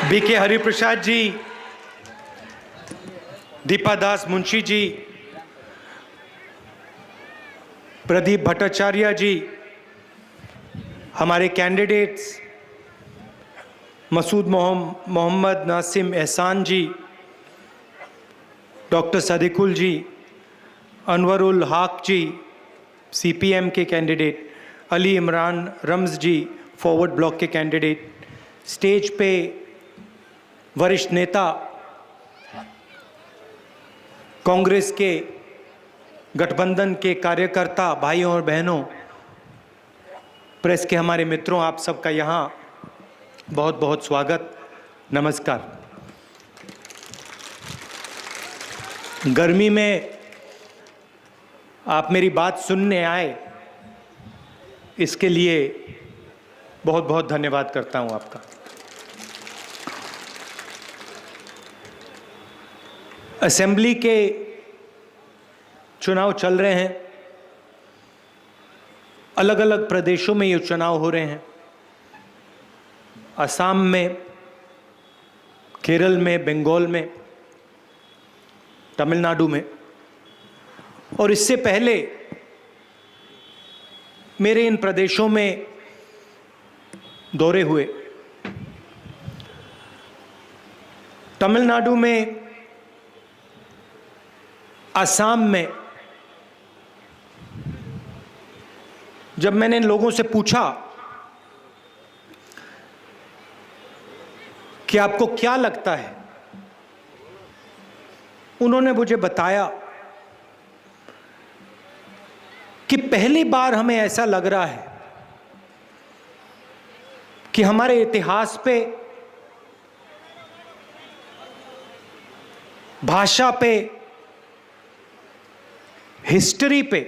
BK Hariprasad जी, दीपा दास मुंशी जी, प्रदीप भट्टाचार्य जी, हमारे candidates Masood Mohammad नासिम एहसान जी, doctor Sadiqul जी, अनवरुल हाक जी सीपीएम के कैंडिडेट, अली इमरान रम्ज जी फॉरवर्ड ब्लॉक के कैंडिडेट, स्टेज पे वरिष्ठ नेता, कांग्रेस के गठबंधन के कार्यकर्ता भाइयों और बहनों, प्रेस के हमारे मित्रों, आप सबका यहाँ बहुत बहुत स्वागत, नमस्कार। गर्मी में आप मेरी बात सुनने आए, इसके लिए बहुत बहुत धन्यवाद करता हूँ आपका। असेंबली के चुनाव चल रहे हैं, अलग अलग प्रदेशों में ये चुनाव हो रहे हैं, असम में, केरल में, बंगाल में, तमिलनाडु में, और इससे पहले मेरे इन प्रदेशों में दौरे हुए। तमिलनाडु में, असम में जब मैंने लोगों से पूछा कि आपको क्या लगता है, उन्होंने मुझे बताया कि पहली बार हमें ऐसा लग रहा है कि हमारे इतिहास पे, भाषा पे, हिस्ट्री पे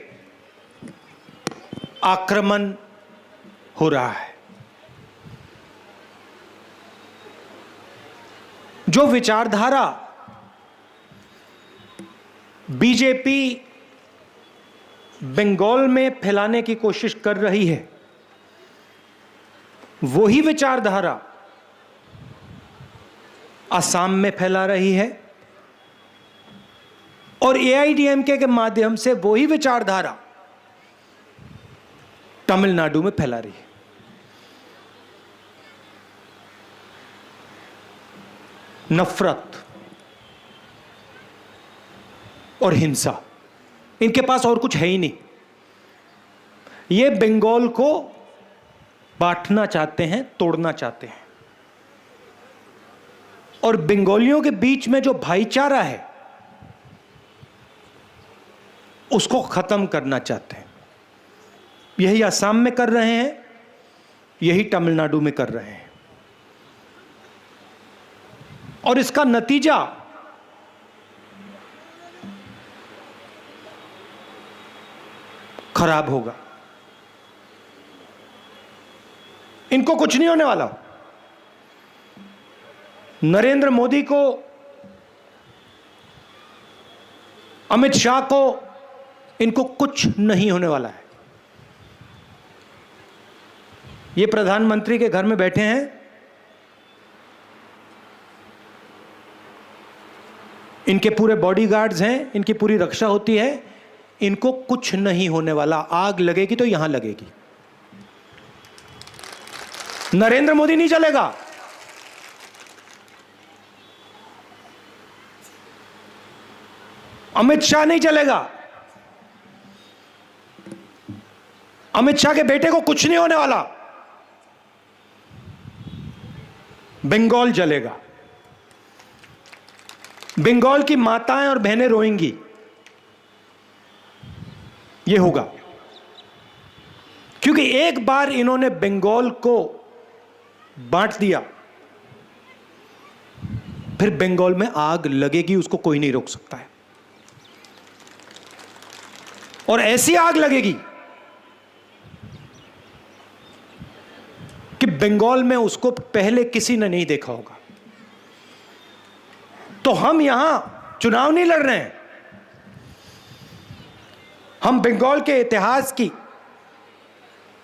आक्रमण हो रहा है। जो विचारधारा बीजेपी बंगाल में फैलाने की कोशिश कर रही है, वही विचारधारा असम में फैला रही है, और एआईडीएमके के माध्यम से वही विचारधारा तमिलनाडु में फैला रही है। नफरत और हिंसा, इनके पास और कुछ है ही नहीं। ये बंगाल को बांटना चाहते हैं, तोड़ना चाहते हैं, और बंगालियों के बीच में जो भाईचारा है उसको खत्म करना चाहते हैं। यही असम में कर रहे हैं, यही तमिलनाडु में कर रहे हैं, और इसका नतीजा खराब होगा। इनको कुछ नहीं होने वाला। नरेंद्र मोदी को, अमित शाह को, इनको कुछ नहीं होने वाला है। ये प्रधानमंत्री के घर में बैठे हैं, इनके पूरे बॉडीगार्ड्स हैं, इनकी पूरी रक्षा होती है, इनको कुछ नहीं होने वाला। आग लगेगी तो यहां लगेगी, नरेंद्र मोदी नहीं चलेगा। अमित शाह नहीं चलेगा। अमित शाह के बेटे को कुछ नहीं होने वाला। बंगाल जलेगा। बंगाल की माताएं और बहनें रोएंगी। यह होगा क्योंकि एक बार इन्होंने बंगाल को बांट दिया, फिर बंगाल में आग लगेगी, उसको कोई नहीं रोक सकता है। और ऐसी आग लगेगी कि बंगाल में उसको पहले किसी ने नहीं देखा होगा। तो हम यहां चुनाव नहीं लड़ रहे हैं, हम बंगाल के इतिहास की,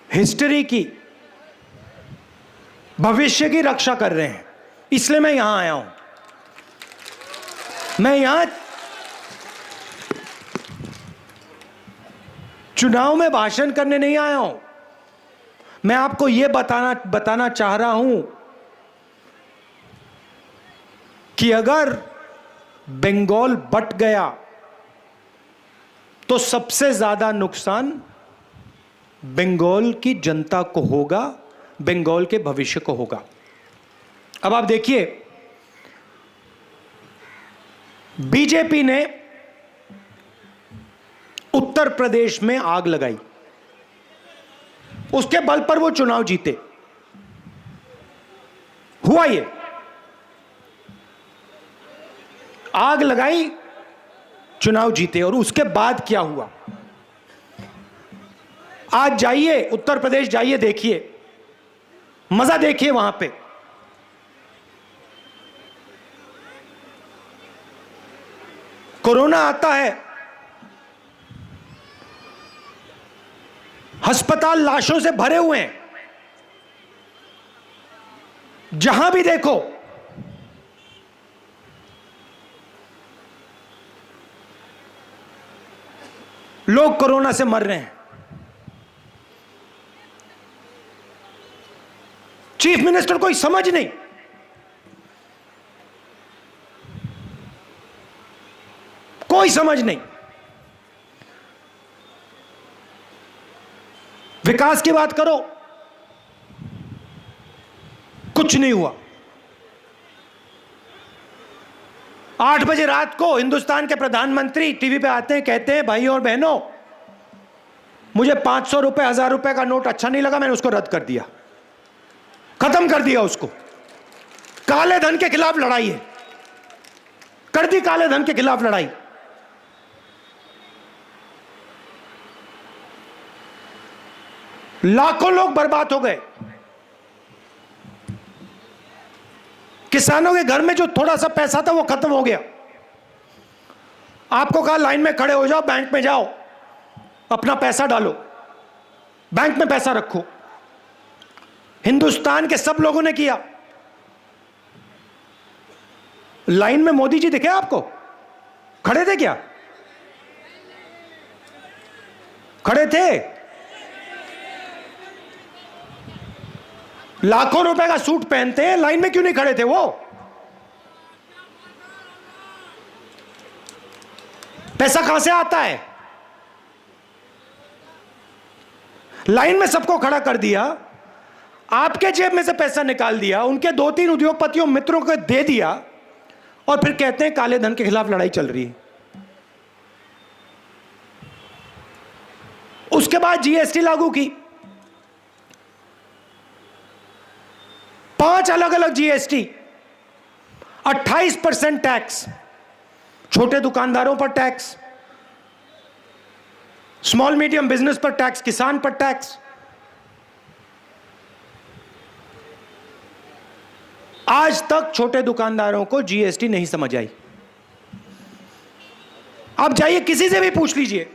हिस्ट्री की, भविष्य की रक्षा कर रहे हैं। इसलिए मैं यहां आया हूं। मैं यहां चुनाव में भाषण करने नहीं आया हूं। मैं आपको यह बताना चाह रहा हूं कि अगर बंगाल बट गया तो सबसे ज्यादा नुकसान बंगाल की जनता को होगा, बंगाल के भविष्य को होगा। अब आप देखिए, बीजेपी ने उत्तर प्रदेश में आग लगाई, उसके बल पर वो चुनाव जीते। हुआ ये, आग लगाई, चुनाव जीते। और उसके बाद क्या हुआ? आज जाइए उत्तर प्रदेश, जाइए, देखिए, मजा देखिए वहां पे। कोरोना आता है, अस्पताल लाशों से भरे हुए हैं, जहां भी देखो लोग कोरोना से मर रहे हैं। चीफ मिनिस्टर कोई समझ नहीं, कोई समझ नहीं। विकास की बात करो, कुछ नहीं हुआ। 8 बजे रात को हिंदुस्तान के प्रधानमंत्री टीवी पे आते हैं, कहते हैं भाई और बहनों, मुझे 500 रुपए 1000 रुपए का नोट अच्छा नहीं लगा, मैंने उसको रद्द कर दिया, खत्म कर दिया उसको। काले धन के खिलाफ लड़ाई है, कर दी काले धन के खिलाफ लड़ाई। लाखों लोग बर्बाद हो गए। किसानों के घर में जो थोड़ा सा पैसा था वो खत्म हो गया। आपको कहा लाइन में खड़े हो जाओ, बैंक में जाओ, अपना पैसा डालो, बैंक में पैसा रखो। हिंदुस्तान के सब लोगों ने किया। लाइन में मोदी जी दिखे आपको? खड़े थे क्या? खड़े थे। लाखों रुपए का सूट पहनते हैं, लाइन में क्यों नहीं खड़े थे वो? पैसा कहां से आता है? लाइन में सबको खड़ा कर दिया, आपके जेब में से पैसा निकाल दिया, उनके 2-3 उद्योगपतियों मित्रों को दे दिया, और फिर कहते हैं काले धन के खिलाफ लड़ाई चल रही है। उसके बाद जीएसटी लागू की, 5 अलग अलग जीएसटी, 28% टैक्स, छोटे दुकानदारों पर टैक्स, स्मॉल मीडियम बिजनेस पर टैक्स, किसान पर टैक्स। आज तक छोटे दुकानदारों को जीएसटी नहीं समझ आई। आप जाइए किसी से भी पूछ लीजिए,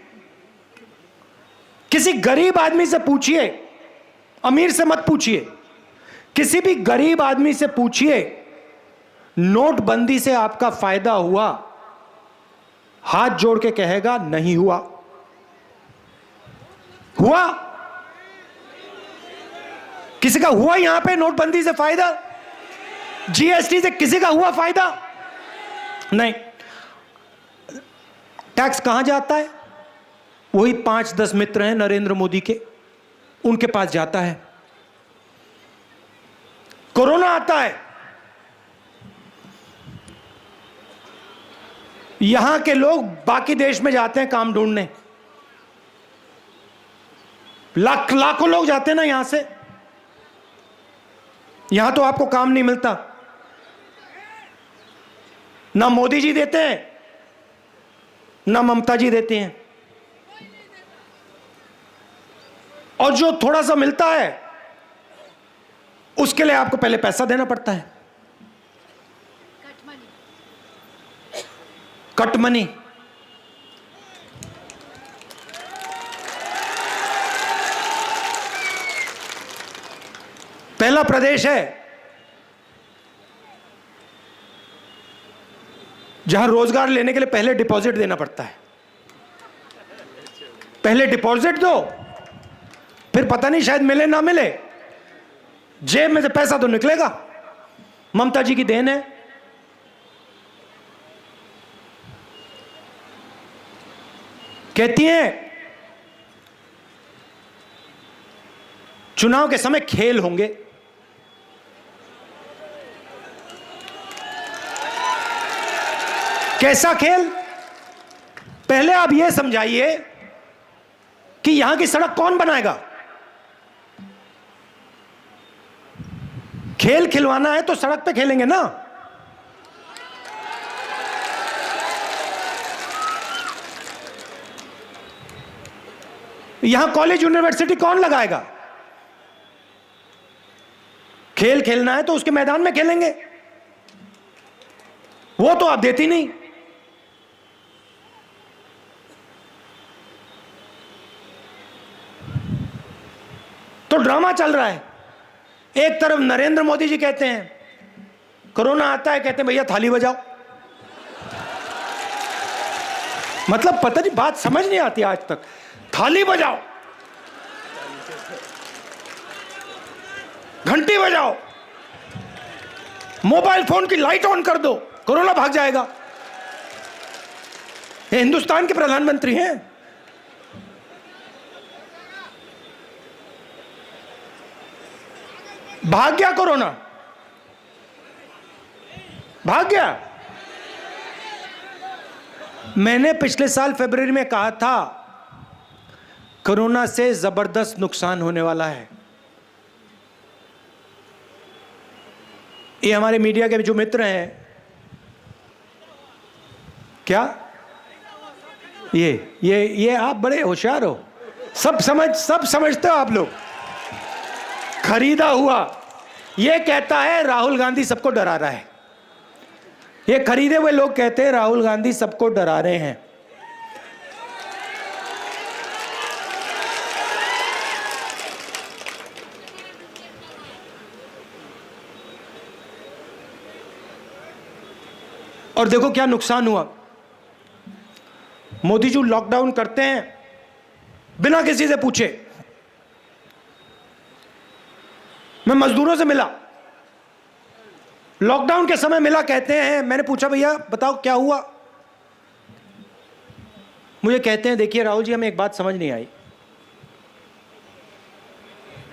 किसी गरीब आदमी से पूछिए, अमीर से मत पूछिए, किसी भी गरीब आदमी से पूछिए, नोटबंदी से आपका फायदा हुआ? हाथ जोड़ के कहेगा नहीं हुआ। हुआ? किसी का हुआ यहां पे नोटबंदी से फायदा? जीएसटी से किसी का हुआ फायदा? नहीं। टैक्स कहां जाता है? वही 5-10 मित्र हैं नरेंद्र मोदी के, उनके पास जाता है। कोरोना आता है, यहां के लोग बाकी देश में जाते हैं काम ढूंढने, लाखों लोग जाते हैं ना यहां से। यहां तो आपको काम नहीं मिलता, ना मोदी जी देते हैं, ना ममता जी देते हैं, और जो थोड़ा सा मिलता है उसके लिए आपको पहले पैसा देना पड़ता है। Cut money. पहला प्रदेश है जहां रोजगार लेने के लिए पहले डिपॉजिट देना पड़ता है। पहले डिपॉजिट दो, फिर पता नहीं शायद मिले ना मिले, जेब में से पैसा तो निकलेगा। ममता जी की देन है। कहती हैं चुनाव के समय खेल होंगे। कैसा खेल? पहले आप यह समझाइए कि यहां की सड़क कौन बनाएगा। खेल खिलवाना है तो सड़क पे खेलेंगे ना। यहां कॉलेज यूनिवर्सिटी कौन लगाएगा? खेल खेलना है तो उसके मैदान में खेलेंगे, वो तो आप देती नहीं। तो ड्रामा चल रहा है। एक तरफ नरेंद्र मोदी जी कहते हैं कोरोना आता है, कहते हैं भैया थाली बजाओ। मतलब पता नहीं, बात समझ नहीं आती आज तक। थाली बजाओ, घंटी बजाओ, मोबाइल फोन की लाइट ऑन कर दो, कोरोना भाग जाएगा। ये हिंदुस्तान के प्रधानमंत्री हैं। भाग गया कोरोना, भाग गया। मैंने पिछले साल फरवरी में कहा था कोरोना से जबरदस्त नुकसान होने वाला है। ये हमारे मीडिया के जो मित्र हैं, क्या ये आप बड़े होशियार हो, सब समझते हो आप लोग। खरीदा हुआ, ये कहता है राहुल गांधी सबको डरा रहा है। ये खरीदे हुए लोग कहते हैं राहुल गांधी सबको डरा रहे हैं। और देखो क्या नुकसान हुआ। मोदी जी लॉकडाउन करते हैं बिना किसी से पूछे। मैं मजदूरों से मिला, लॉकडाउन के समय मिला, कहते हैं, मैंने पूछा भैया बताओ क्या हुआ। मुझे कहते हैं देखिए राहुल जी, हमें एक बात समझ नहीं आई।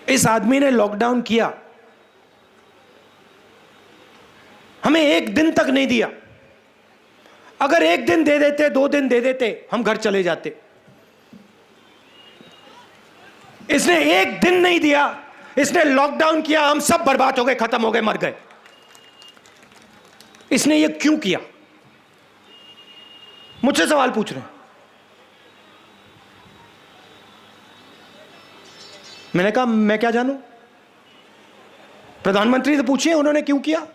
इस आदमी ने लॉकडाउन किया, हमें एक दिन तक नहीं दिया। अगर एक दिन दे देते, 2 दिन दे देते, हम घर चले जाते। इसने एक दिन नहीं दिया, इसने लॉकडाउन किया, हम सब बर्बाद हो गए, खत्म हो गए, मर गए। इसने ये क्यों किया? मुझसे सवाल पूछ रहे हैं। मैंने कहा मैं क्या जानूं, प्रधानमंत्री से पूछिए उन्होंने क्यों किया।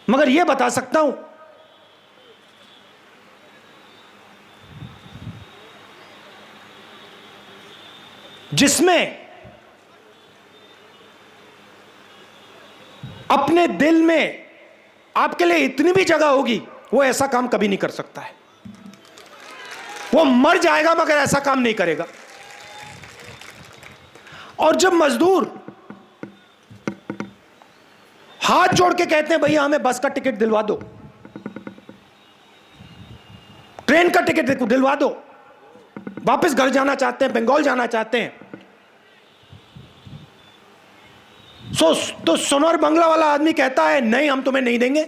मगर यह बता सकता हूं जिसमें अपने दिल में आपके लिए इतनी भी जगह होगी, वो ऐसा काम कभी नहीं कर सकता है। वो मर जाएगा मगर ऐसा काम नहीं करेगा। और जब मजदूर हाथ जोड़ के कहते हैं भैया हमें बस का टिकट दिलवा दो, ट्रेन का टिकट दिलवा दो, वापस घर जाना चाहते हैं, बंगाल जाना चाहते हैं, तो सोनार बंगला वाला आदमी कहता है नहीं हम तुम्हें नहीं देंगे,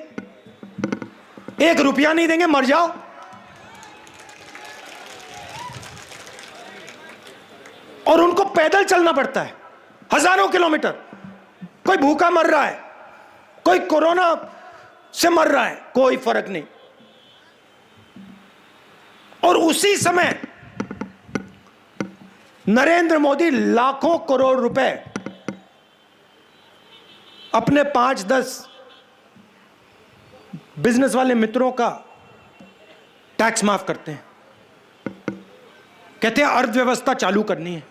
1 रुपया नहीं देंगे, मर जाओ। और उनको पैदल चलना पड़ता है हजारों किलोमीटर। कोई भूखा मर रहा है, कोई कोरोना से मर रहा है, कोई फर्क नहीं। और उसी समय नरेंद्र मोदी लाखों करोड़ रुपए अपने 5-10 बिजनेस वाले मित्रों का टैक्स माफ करते हैं। कहते हैं अर्थव्यवस्था चालू करनी है।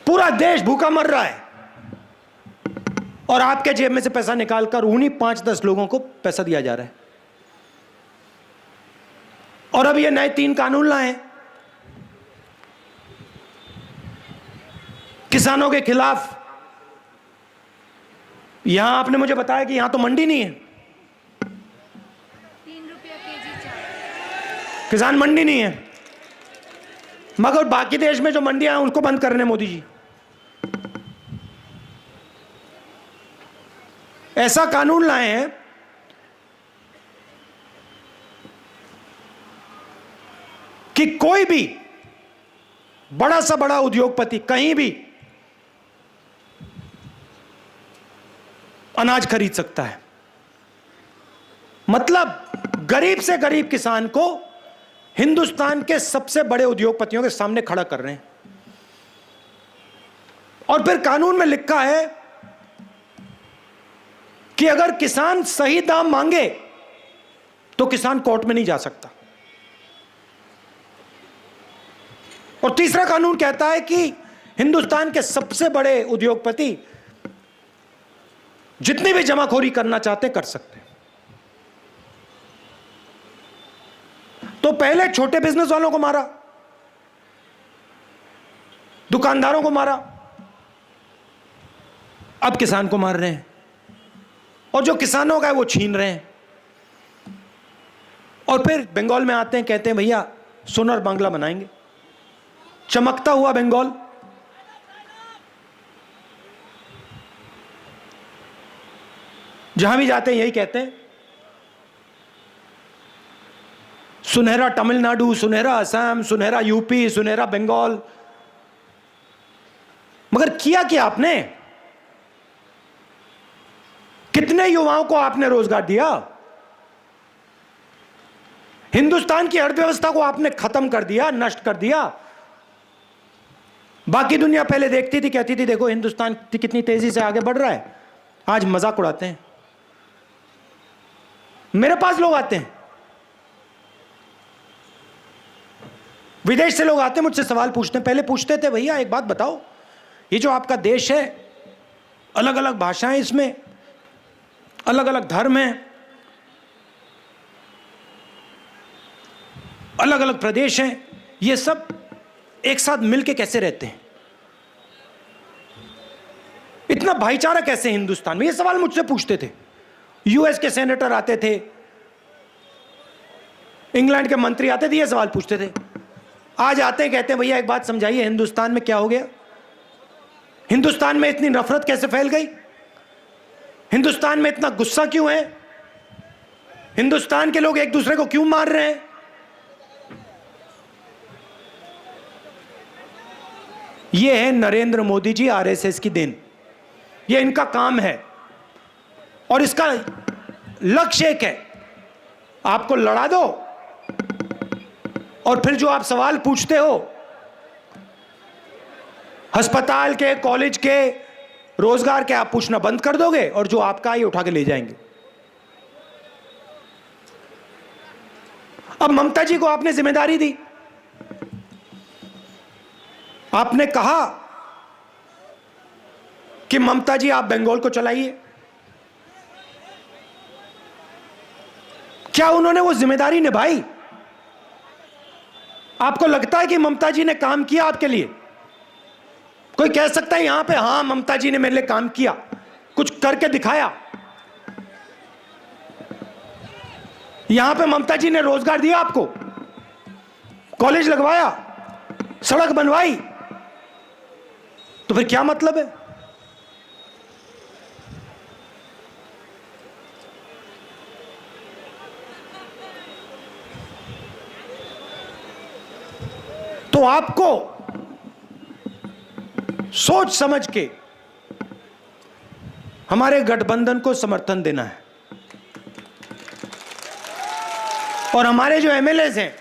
पूरा देश भूखा मर रहा है, और आपके जेब में से पैसा निकालकर उन्हीं 5-10 लोगों को पैसा दिया जा रहा है। और अब ये नए 3 कानून लाए हैं किसानों के खिलाफ। यहां आपने मुझे बताया कि यहां तो मंडी नहीं है, 3 रुपया केजी चावल, किसान मंडी नहीं है, मगर बाकी देश में जो मंडियां हैं उनको बंद कर रहे हैं मोदी जी। ऐसा कानून लाए हैं कि कोई भी बड़ा सा बड़ा उद्योगपति कहीं भी अनाज खरीद सकता है। मतलब गरीब से गरीब किसान को हिंदुस्तान के सबसे बड़े उद्योगपतियों के सामने खड़ा कर रहे हैं। और फिर कानून में लिखा है कि अगर किसान सही दाम मांगे तो किसान कोर्ट में नहीं जा सकता। और तीसरा कानून कहता है कि हिंदुस्तान के सबसे बड़े उद्योगपति जितनी भी जमाखोरी करना चाहते कर सकते हैं। तो पहले छोटे बिजनेस वालों को मारा, दुकानदारों को मारा, अब किसान को मार रहे हैं। और जो किसानों का है वो छीन रहे हैं। और फिर बंगाल में आते हैं, कहते हैं भैया सोनार बांग्ला बनाएंगे, चमकता हुआ बंगाल। जहां भी जाते हैं यही कहते हैं, सुनहरा तमिलनाडु, सुनहरा असम, सुनहरा यूपी, सुनहरा बंगाल। मगर किया क्या आपने? कितने युवाओं को आपने रोजगार दिया? हिंदुस्तान की अर्थव्यवस्था को आपने खत्म कर दिया, नष्ट कर दिया। बाकी दुनिया पहले देखती थी, कहती थी देखो हिंदुस्तान कितनी तेजी से आगे बढ़ रहा है, आज मजाक उड़ाते हैं। मेरे पास लोग आते हैं, विदेश से लोग आते हैं, मुझसे सवाल पूछते हैं। पहले पूछते थे भैया एक बात बताओ, ये जो आपका देश है, अलग अलग भाषाएं इसमें, अलग अलग धर्म हैं, अलग अलग प्रदेश हैं, ये सब एक साथ मिलके कैसे रहते हैं? इतना भाईचारा कैसे हिंदुस्तान में? ये सवाल मुझसे पूछते थे। यूएस के सेनेटर आते थे, इंग्लैंड के मंत्री आते थे, ये सवाल पूछते थे। आज आते हैं, कहते हैं भैया एक बात समझाइए, हिंदुस्तान में क्या हो गया? हिंदुस्तान में इतनी नफरत कैसे फैल गई? हिंदुस्तान में इतना गुस्सा क्यों है? हिंदुस्तान के लोग एक दूसरे को क्यों मार रहे हैं? ये है नरेंद्र मोदी जी, आरएसएस की देन। ये इनका काम है और इसका लक्ष्य एक है, आपको लड़ा दो और फिर जो आप सवाल पूछते हो अस्पताल के, कॉलेज के, रोजगार के, आप पूछना बंद कर दोगे और जो आपका है उठा के ले जाएंगे। अब ममता जी को आपने जिम्मेदारी दी, आपने कहा कि ममता जी आप बंगाल को चलाइए। क्या उन्होंने वो जिम्मेदारी निभाई? आपको लगता है कि ममता जी ने काम किया आपके लिए? कोई कह सकता है यहां पे हां ममता जी ने मेरे लिए काम किया, कुछ करके दिखाया? यहां पे ममता जी ने रोजगार दिया आपको, कॉलेज लगवाया, सड़क बनवाई, तो फिर क्या मतलब है? तो आपको सोच समझ के हमारे गठबंधन को समर्थन देना है और हमारे जो एमएलएज हैं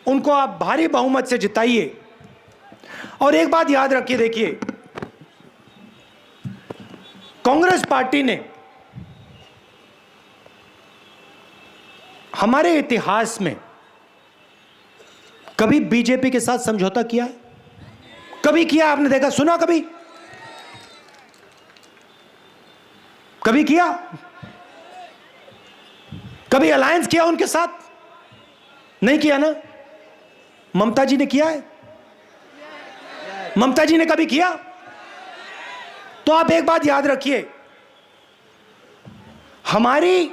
उनको आप भारी बहुमत से जिताइए। और एक बात याद रखिए, देखिए कांग्रेस पार्टी ने हमारे इतिहास में कभी बीजेपी के साथ समझौता किया है? कभी किया आपने देखा, सुना कभी? कभी किया? कभी अलायंस किया उनके साथ? नहीं किया ना? ममता जी ने किया है? ममता जी ने कभी किया? तो आप एक बात याद रखिए, हमारी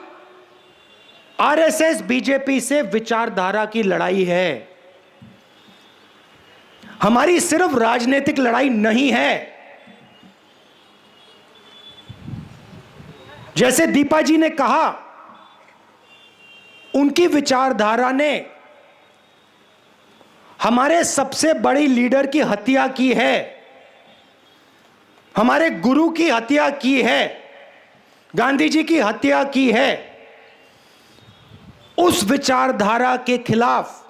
आरएसएस बीजेपी से विचारधारा की लड़ाई है, हमारी सिर्फ राजनीतिक लड़ाई नहीं है। जैसे दीपा जी ने कहा, उनकी विचारधारा ने हमारे सबसे बड़ी लीडर की हत्या की है, हमारे गुरु की हत्या की है, गांधी जी की हत्या की है। उस विचारधारा के खिलाफ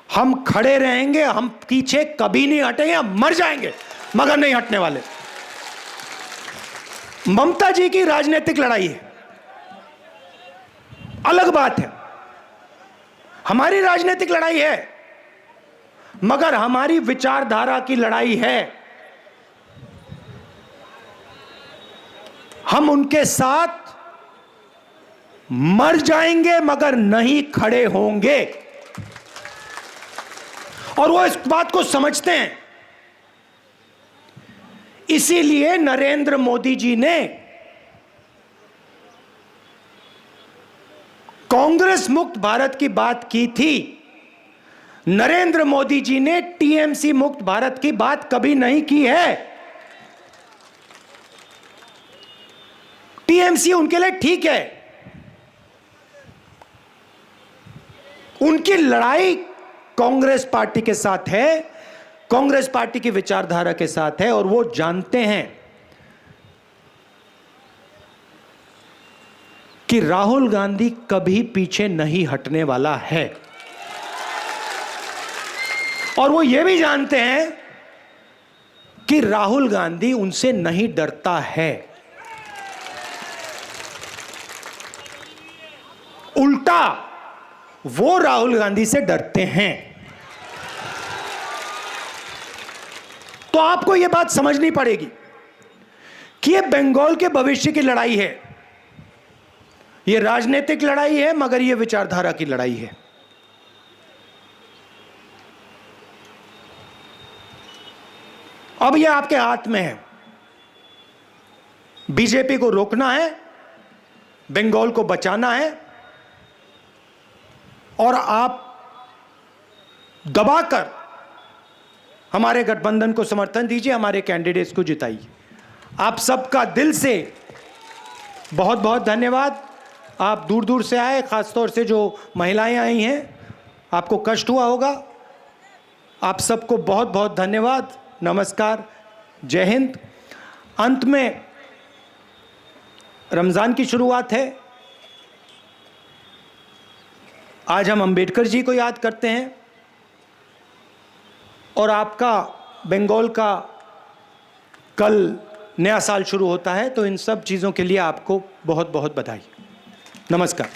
हम खड़े रहेंगे, हम पीछे कभी नहीं हटेंगे, मर जाएंगे मगर नहीं हटने वाले। ममता जी की राजनीतिक लड़ाई है, अलग बात है। हमारी राजनीतिक लड़ाई है, मगर हमारी विचारधारा की लड़ाई है। हम उनके साथ मर जाएंगे मगर नहीं खड़े होंगे, और वो इस बात को समझते हैं। इसीलिए नरेंद्र मोदी जी ने कांग्रेस मुक्त भारत की बात की थी। नरेंद्र मोदी जी ने टीएमसी मुक्त भारत की बात कभी नहीं की है। टीएमसी उनके लिए ठीक है, उनकी लड़ाई कांग्रेस पार्टी के साथ है, कांग्रेस पार्टी की विचारधारा के साथ है, और वो जानते हैं कि राहुल गांधी कभी पीछे नहीं हटने वाला है, और वो ये भी जानते हैं कि राहुल गांधी उनसे नहीं डरता है। उल्टा वो राहुल गांधी से डरते हैं। तो आपको यह बात समझनी पड़ेगी कि यह बंगाल के भविष्य की लड़ाई है, यह राजनीतिक लड़ाई है, मगर यह विचारधारा की लड़ाई है। अब यह आपके हाथ में है, बीजेपी को रोकना है, बंगाल को बचाना है, और आप दबाकर हमारे गठबंधन को समर्थन दीजिए, हमारे कैंडिडेट्स को जिताइए। आप सबका दिल से बहुत बहुत धन्यवाद। आप दूर दूर से आए, खासतौर से जो महिलाएं आई हैं, आपको कष्ट हुआ होगा। आप सबको बहुत बहुत धन्यवाद। नमस्कार, जय हिंद। अंत में रमज़ान की शुरुआत है। आज हम अंबेडकर जी को याद करते हैं, और आपका बंगाल का कल नया साल शुरू होता है, तो इन सब चीज़ों के लिए आपको बहुत बहुत बधाई। नमस्कार।